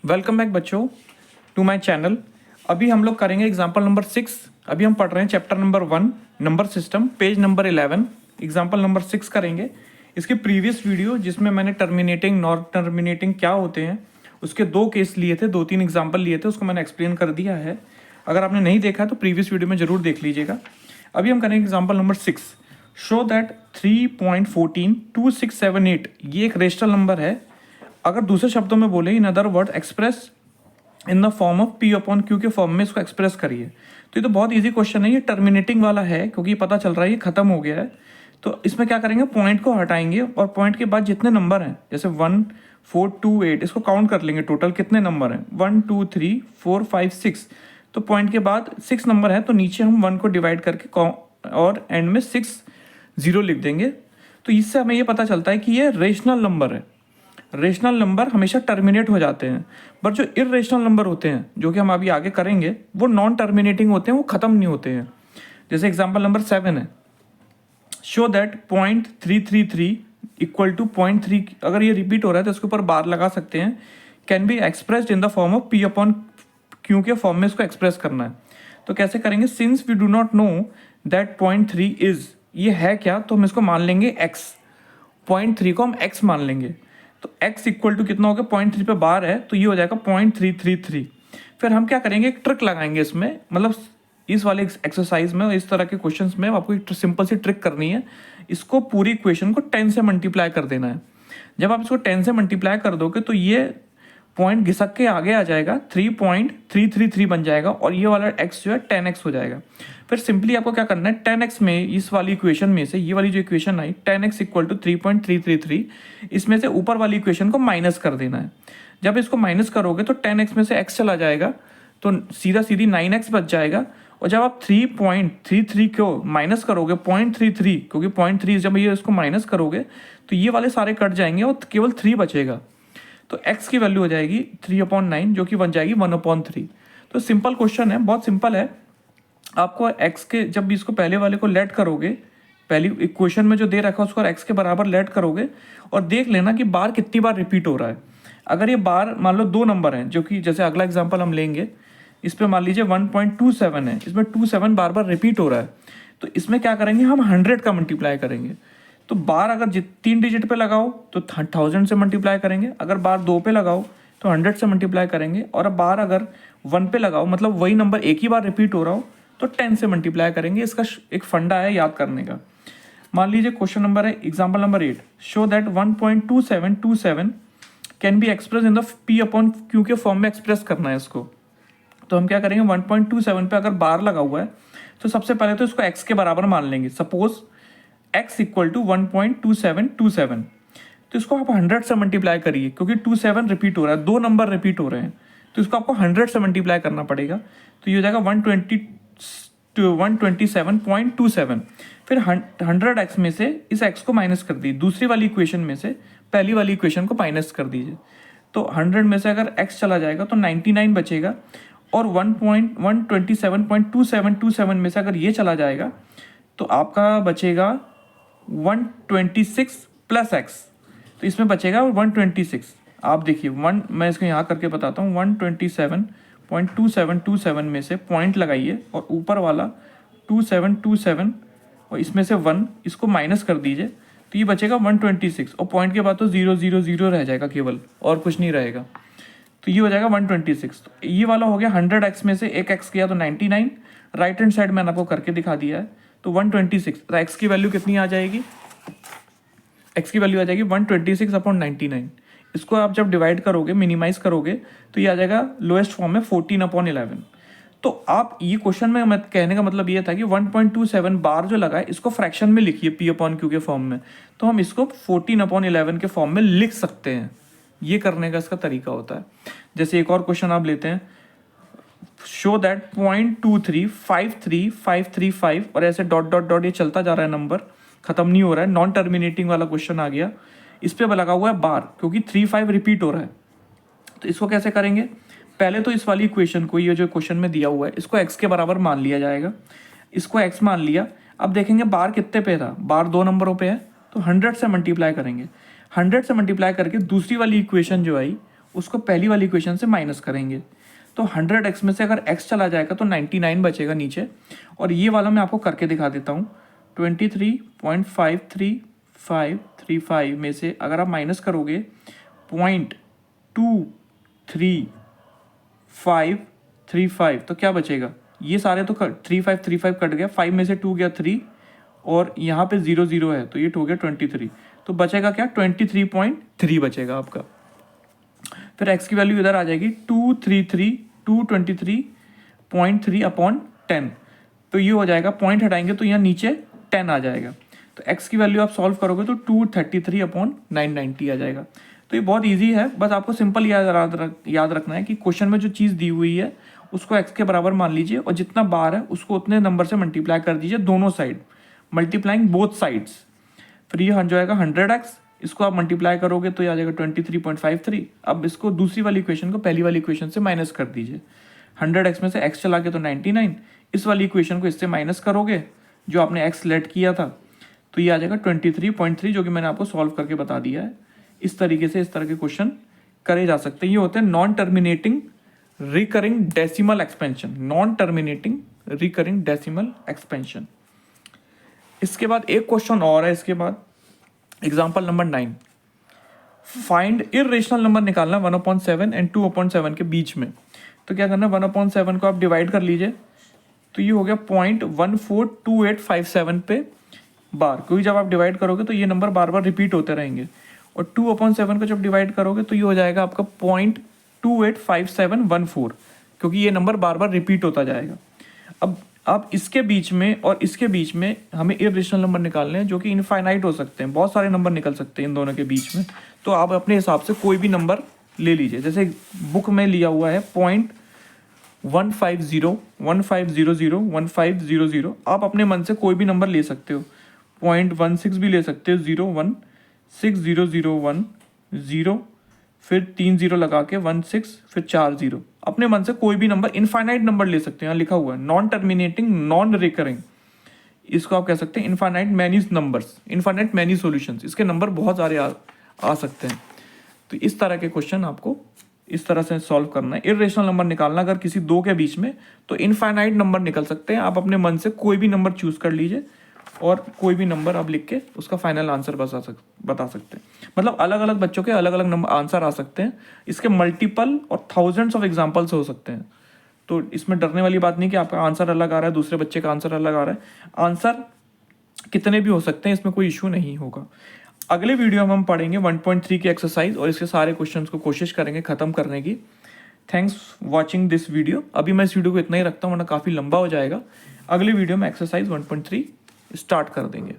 Welcome back बच्चों to my channel. अभी हम लोग करेंगे एग्जाम्पल नंबर 6। अभी हम पढ़ रहे हैं chapter number 1 number system, page number 11, example number 6 करेंगे। इसके प्रीवियस वीडियो जिसमें मैंने टर्मिनेटिंग नॉन टर्मिनेटिंग क्या होते हैं उसके 2 केस लिए थे, 2-3 एग्जाम्पल लिए थे, उसको मैंने एक्सप्लेन कर दिया है। अगर आपने नहीं देखा तो प्रीवियस वीडियो में जरूर देख लीजिएगा। अभी हम करेंगे एग्जाम्पल नंबर 6। शो दैट 3.142678 ये एक रेशनल नंबर है। अगर दूसरे शब्दों में बोले, in other word express in the form of P upon Q के फॉर्म में इसको एक्सप्रेस करिए। तो ये तो बहुत इजी क्वेश्चन है, ये टर्मिनेटिंग वाला है क्योंकि पता चल रहा है ये खत्म हो गया है। तो इसमें क्या करेंगे, पॉइंट को हटाएंगे और पॉइंट के बाद जितने नंबर हैं जैसे 1 4 2 8 इसको काउंट कर लेंगे, टोटल कितने नंबर हैं 1 2 3 4 5 6। तो पॉइंट के बाद 6 नंबर है तो नीचे हम 1 को डिवाइड करके और एंड में 6 0 लिख देंगे। तो इससे हमें ये पता चलता है कि ये रेशनल नंबर है। रेशनल नंबर हमेशा टर्मिनेट हो जाते हैं, पर जो इरेशनल नंबर होते हैं जो कि हम अभी आगे करेंगे वो नॉन टर्मिनेटिंग होते हैं, वो ख़त्म नहीं होते हैं। जैसे एग्जांपल नंबर 7 है, शो दैट 0.333 इक्वल टू 0.3। अगर ये रिपीट हो रहा है तो इसके ऊपर बार लगा सकते हैं। Can be expressed in the form of P upon Q के फॉर्म में इसको एक्सप्रेस करना है। तो कैसे करेंगे, since we do not know that 0.3 is, ये है क्या, तो हम इसको मान लेंगे x। 0.3 को हम x मान लेंगे तो x इक्वल टू कितना हो गया, 0.3 पे बार है तो ये हो जाएगा 0.333। फिर हम क्या करेंगे, एक ट्रिक लगाएंगे इसमें, मतलब इस वाले एक्सरसाइज में, इस तरह के क्वेश्चंस में आपको एक सिंपल सी ट्रिक करनी है। इसको पूरी इक्वेशन को 10 से मल्टीप्लाई कर देना है। जब आप इसको 10 से मल्टीप्लाई कर दोगे तो ये पॉइंट घिसक के आगे आ जाएगा, 3.333 बन जाएगा और ये वाला x जो है 10x हो जाएगा। फिर सिंपली आपको क्या करना है, 10x में इस वाली इक्वेशन में से, ये वाली जो equation I 10x equal to 3.333, इसमें से ऊपर वाली इक्वेशन को माइनस कर देना है। जब इसको माइनस करोगे तो 10x में से x चला जाएगा तो सीधा सीधी 9x बच जाएगा। और जब आप 3.33 को माइनस करोगे 0.33, क्योंकि 0.3 जब ये इसको माइनस करोगे तो ये वाले सारे कट जाएंगे और केवल 3 बचेगा। तो x की वैल्यू हो जाएगी 3/9 जो कि बन जाएगी 1/3। तो सिंपल क्वेश्चन है, बहुत सिंपल है। आपको x के, जब भी इसको पहले वाले को लेट करोगे, पहली इक्वेशन में जो दे रखा है उसको x के बराबर लेट करोगे और देख लेना कि बार कितनी बार रिपीट हो रहा है। अगर ये बार मान लो 2 नंबर हैं, जो कि जैसे अगला एग्जाम्पल हम लेंगे, इस पर मान लीजिए 1.27 है, इसमें 27 बार बार रिपीट हो रहा है। तो इसमें क्या करेंगे, हम 100 का मल्टीप्लाई करेंगे। तो बार अगर 3 डिजिट पे लगाओ तो 1000 से मल्टीप्लाई करेंगे, अगर बार 2 पे लगाओ तो 100 से मल्टीप्लाई करेंगे, और अब बार अगर 1 पे लगाओ, मतलब वही नंबर एक ही बार रिपीट हो रहा हो, तो 10 से मल्टीप्लाई करेंगे। इसका एक फंडा है याद करने का। मान लीजिए क्वेश्चन नंबर है example number 8, show that 1.2727 can be express in the P upon Q के फॉर्म में एक्सप्रेस करना है इसको। तो हम क्या करेंगे, 1.27 पे अगर बार लगा हुआ है तो सबसे पहले तो इसको x के बराबर मान लेंगे। सपोज x इक्वल टू 1.2727, तो इसको आप 100 से मल्टीप्लाई करिए, क्योंकि 27 रिपीट हो रहा है, 2 नंबर रिपीट हो रहे हैं, तो इसको आपको 100 से मल्टीप्लाई करना पड़ेगा। तो ये हो जाएगा 127.27। फिर 100x में से इस x को माइनस कर दीजिए, दूसरी वाली इक्वेशन में से पहली वाली इक्वेशन को माइनस कर दीजिए। तो 100 में से अगर x चला जाएगा तो 99 बचेगा, और 1.127.2727 में से अगर ये चला जाएगा तो आपका बचेगा 126 प्लस x, तो इसमें बचेगा 126। आप देखिए मैं इसको यहाँ करके बताता हूँ, 127.2727 में से पॉइंट लगाइए और ऊपर वाला 2727 और इसमें से 1 इसको माइनस कर दीजिए, तो ये बचेगा 126, और पॉइंट के बाद तो 000 रह जाएगा केवल, और कुछ नहीं रहेगा। तो ये हो जाएगा 126। तो ये वाला हो गया 100x में से एक x किया तो 99, राइट हैंड साइड मैंने आपको करके दिखा दिया है। तो 126, तो x की वैल्यू कितनी आ जाएगी, x की वैल्यू आ जाएगी 126/99। इसको आप जब डिवाइड करोगे, मिनिमाइज करोगे, तो ये आ जाएगा लोएस्ट फॉर्म में 14/11। तो आप ये क्वेश्चन में मैं कहने का मतलब ये था कि 1.27 बार जो लगा है इसको फ्रैक्शन में लिखिए p अपॉन क्यू के फॉर्म में, तो हम इसको 14/11 के फॉर्म में लिख सकते हैं। ये करने का इसका तरीका होता है। जैसे एक और क्वेश्चन आप लेते हैं, शो दैट 0.2353535 और ऐसे डॉट डॉट डॉट ये चलता जा रहा है, नंबर खत्म नहीं हो रहा है, नॉन टर्मिनेटिंग वाला क्वेश्चन आ गया। इस पे लगा हुआ है बार, क्योंकि 35 रिपीट हो रहा है। तो इसको कैसे करेंगे, पहले तो इस वाली इक्वेशन को, ये जो क्वेश्चन में दिया हुआ है, इसको x के बराबर मान लिया जाएगा। इसको x मान लिया, अब देखेंगे बार कितने पे था, बार 2 नंबरों पे है, तो 100 से मल्टीप्लाई करेंगे। 100 से मल्टीप्लाई करके दूसरी वाली इक्वेशन जो आई उसको पहली वाली इक्वेशन से माइनस करेंगे। तो 100x में से अगर x चला जाएगा तो 99 बचेगा नीचे। और ये वाला मैं आपको करके दिखा देता हूँ। 23.53535 में से अगर आप माइनस करोगे 0.23535 तो क्या बचेगा? ये सारे तो 3535 कट गया, 5 में से 2 गया 3 और यहाँ पे 0 है तो ये हो गया 23। तो बचेगा क्या? 23.3 बचेगा आपका। फिर x की वैल्यू इधर आ जाएगी 223.3 अपॉन 10। तो ये हो जाएगा, पॉइंट हटाएंगे तो यहाँ नीचे 10 आ जाएगा। तो x की वैल्यू आप सॉल्व करोगे तो 233 अपॉन 990 आ जाएगा। तो ये बहुत इजी है, बस आपको सिंपल याद रखना है कि क्वेश्चन में जो चीज़ दी हुई है उसको x के बराबर मान लीजिए और जितना बार है उसको उतने नंबर से मल्टीप्लाई कर दीजिए दोनों साइड, मल्टीप्लाइंग बोथ साइड्स। फिर ये हो जाएगा 100x, इसको आप मल्टीप्लाई करोगे तो ये आ जाएगा 23.53। अब इसको दूसरी वाली इक्वेशन को पहली वाली इक्वेशन से माइनस कर दीजिए। 100x में से x चला के तो 99, इस वाली इक्वेशन को इससे माइनस करोगे जो आपने x लेट किया था तो ये आ जाएगा 23.3, जो कि मैंने आपको सॉल्व करके बता दिया है। इस तरीके से इस तरह के क्वेश्चन करे जा सकते हैं। ये होते हैं non terminating recurring decimal expansion, non terminating recurring decimal expansion. इसके बाद एक क्वेश्चन और है, इसके बाद example number 9, find irrational number निकालना 1/7 एंड 2/7 के बीच में। तो क्या करना, 1/7 को आप डिवाइड कर लीजिए तो ये हो गया 0.142857 पे बार, क्योंकि जब आप डिवाइड करोगे तो ये नंबर बार बार रिपीट होते रहेंगे। और 2/7 को जब डिवाइड करोगे तो ये हो जाएगा आपका 0.285714, क्योंकि ये नंबर बार बार रिपीट होता जाएगा। अब आप इसके बीच में और इसके बीच में हमें इरेशनल नंबर निकालने हैं जो कि इनफाइनाइट हो सकते हैं, बहुत सारे नंबर निकल सकते हैं इन दोनों के बीच में। तो आप अपने हिसाब से कोई भी नंबर ले लीजिए, जैसे बुक में लिया हुआ है 0.150 1500 1500, आप अपने मन से कोई भी नंबर ले सकते हो। 0.16 भी ले सकते हो, 0160010, फिर 3 0 लगा के 16, फिर 4 0, अपने मन से कोई भी नंबर, इनफाइनाइट नंबर ले सकते हैं। यहाँ लिखा हुआ है नॉन टर्मिनेटिंग नॉन रिकरिंग, इसको आप कह सकते हैं infinite many numbers, infinite many solutions. इसके नंबर बहुत सारे आ सकते हैं। तो इस तरह के क्वेश्चन आपको इस तरह से सॉल्व करना है। इरेशनल नंबर निकालना अगर किसी दो के बीच में, तो इनफाइनाइट नंबर निकल सकते हैं। आप अपने मन से कोई भी नंबर चूज कर लीजिए और कोई भी नंबर आप लिख के उसका फाइनल आंसर बता सकते हैं। मतलब अलग अलग बच्चों के अलग अलग नंबर आंसर आ सकते हैं। इसके मल्टीपल और थाउजेंड्स ऑफ एग्जाम्पल्स हो सकते हैं। तो इसमें डरने वाली बात नहीं कि आपका आंसर अलग आ रहा है, दूसरे बच्चे का आंसर अलग आ रहा है। आंसर कितने भी हो सकते हैं, इसमें कोई इशू नहीं होगा। अगले वीडियो में हम पढ़ेंगे 1.3 की एक्सरसाइज और इसके सारे क्वेश्चंस को कोशिश करेंगे खत्म करने की। Thanks watching this video. अभी मैं इस वीडियो को इतना ही रखता हूँ वरना काफ़ी लंबा हो जाएगा। अगले वीडियो में एक्सरसाइज 1.3 स्टार्ट कर देंगे।